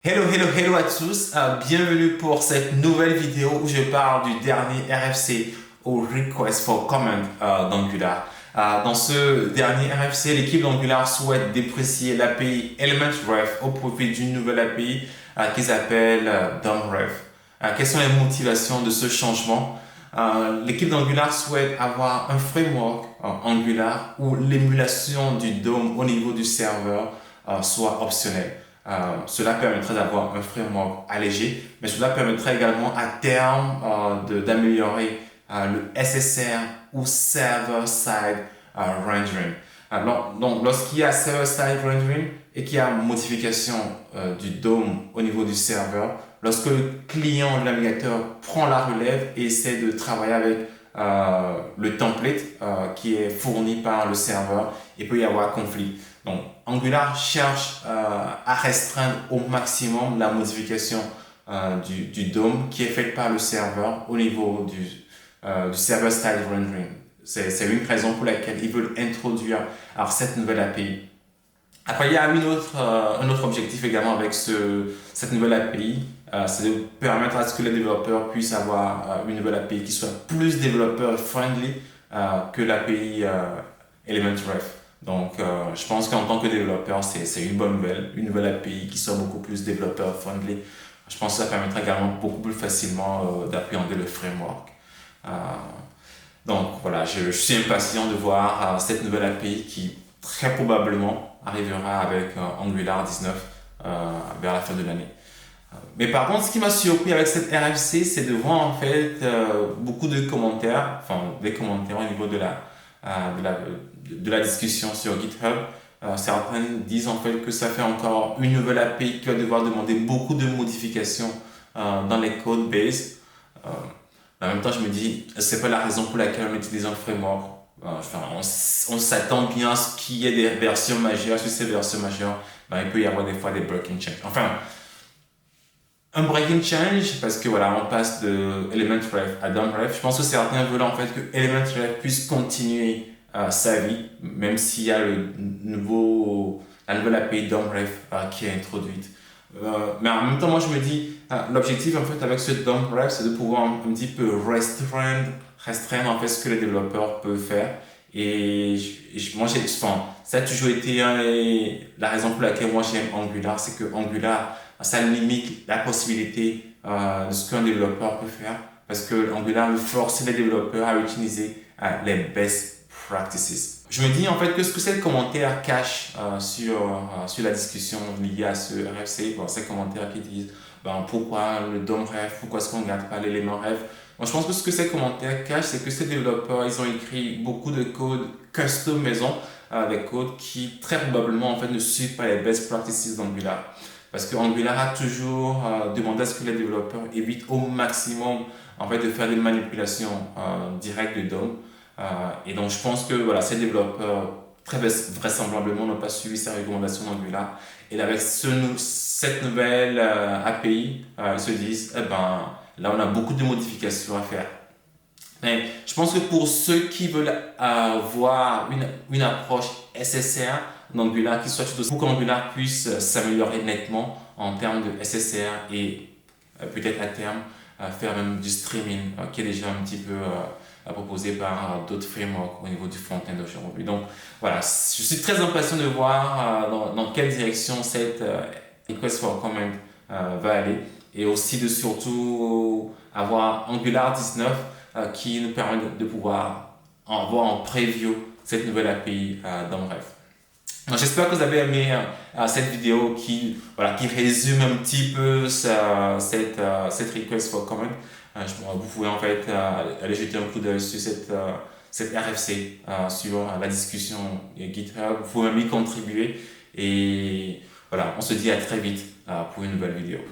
Hello à tous, bienvenue pour cette nouvelle vidéo où je parle du dernier RFC au Request for Comment d'Angular. Dans ce dernier RFC, l'équipe d'Angular souhaite déprécier l'API Elementref au profit d'une nouvelle API qu'ils appellent DOMREF. Quelles sont les motivations de ce changement? L'équipe d'Angular souhaite avoir un framework Angular où l'émulation du DOM au niveau du serveur soit optionnelle. Cela permettrait d'avoir un framework allégé, mais cela permettrait également à terme d'améliorer le SSR ou Server-Side Rendering. Donc, lorsqu'il y a Server-Side Rendering et qu'il y a modification du DOM au niveau du serveur, lorsque le client de navigateur prend la relève et essaie de travailler avec le template qui est fourni par le serveur, il peut y avoir conflit. Donc, Angular cherche à restreindre au maximum la modification du DOM qui est faite par le serveur au niveau du server-side rendering. C'est une raison pour laquelle ils veulent introduire cette nouvelle API. Après, il y a un autre objectif également avec cette nouvelle API, c'est de permettre à ce que les développeurs puissent avoir une nouvelle API qui soit plus développeur-friendly que l'API Elementref. Donc, je pense qu'en tant que développeur, c'est une bonne nouvelle API qui soit beaucoup plus développeur-friendly. Je pense que ça permettra également beaucoup plus facilement d'appréhender le framework. Donc, voilà, je suis impatient de voir cette nouvelle API qui très probablement arrivera avec Angular 19 vers la fin de l'année. Mais par contre, ce qui m'a surpris avec cette RFC, c'est de voir en fait beaucoup de commentaires, des commentaires au niveau de la discussion sur GitHub. Certains disent en fait que ça fait encore une nouvelle API qui va devoir demander beaucoup de modifications dans les code base. En même temps, je me dis, c'est pas la raison pour laquelle on utilise un framework. On s'attend bien à ce qu'il y ait des versions majeures. Sur ces versions majeures, il peut y avoir des fois des breaking change. Un breaking change parce que voilà, on passe de Elementref à DOMREF. Je pense que certains veulent en fait que Elementref puisse continuer sa vie, même s'il y a la nouvelle API DOMREF qui est introduite. Mais en même temps, moi je me dis, l'objectif en fait avec ce DOMREF, c'est de pouvoir un petit peu restreindre en fait ce que les développeurs peuvent faire. Ça a toujours été la raison pour laquelle moi j'aime Angular, c'est que Angular, ça limite la possibilité de ce qu'un développeur peut faire, parce que Angular veut forcer les développeurs à utiliser les best practices. Je me dis en fait que ce que ces commentaires cachent sur la discussion liée à ce RFC, ces commentaires qui disent pourquoi le DOM-REF, pourquoi est-ce qu'on ne garde pas l'élément REF. Moi, je pense que ce que ces commentaires cachent, c'est que ces développeurs, ils ont écrit beaucoup de code custom maison, des codes qui très probablement en fait ne suivent pas les best practices d'Angular. Parce que Angular a toujours demandé à ce que les développeurs évitent au maximum en fait, de faire des manipulations directes de DOM. Et donc, je pense que voilà, ces développeurs, très vraisemblablement, n'ont pas suivi ces recommandations d'Angular. Et avec cette nouvelle API, ils se disent, là, on a beaucoup de modifications à faire. Mais je pense que pour ceux qui veulent avoir une approche SSR d'Angular qui soit pour qu'Angular puisse s'améliorer nettement en termes de SSR et peut-être à terme faire même du streaming qui est déjà un petit peu proposé par d'autres frameworks au niveau du front-end aujourd'hui. Donc voilà, je suis très impatient de voir dans quelle direction cette Request for Comment va aller, et aussi de surtout avoir Angular 19 qui nous permet de pouvoir voir en preview cette nouvelle API DOMREF. J'espère que vous avez aimé cette vidéo qui résume un petit peu cette Request for Comment. Vous pouvez en fait aller jeter un coup d'œil sur cette RFC, sur la discussion GitHub. Vous pouvez même y contribuer. Et voilà, on se dit à très vite pour une nouvelle vidéo.